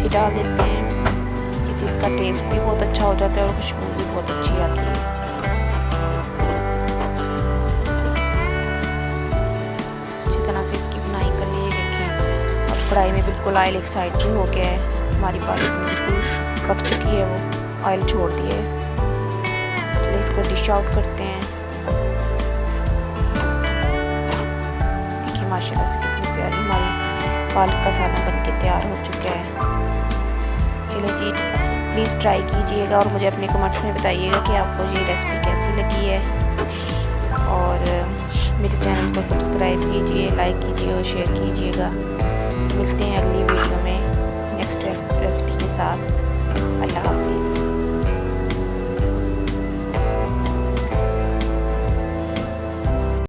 मेथी डाल देते हैं, इससे इसका टेस्ट भी बहुत अच्छा हो जाता है और खुशबू भी बहुत अच्छी आती है। अच्छी तरह से इसकी बुनाई कर लिए देखें। अब कढ़ाई में बिल्कुल ऑयल एक साइड पे हो गया है, हमारी पालक में बिल्कुल पक चुकी है, वो ऑयल छोड़ दिया है। चलिए इसको डिश आउट करते हैं। देखिए माशाल्लाह से कितनी प्यारी हमारी पालक का सालन बन के तैयार हो चुका है। चलिए जी, प्लीज़ ट्राई कीजिएगा और मुझे अपने कमेंट्स में बताइएगा कि आपको ये रेसिपी कैसी लगी है। और मेरे चैनल को सब्सक्राइब कीजिए, लाइक कीजिए और शेयर कीजिएगा। मिलते हैं अगली वीडियो में नेक्स्ट रेसिपी के साथ। अल्लाह हाफिज़।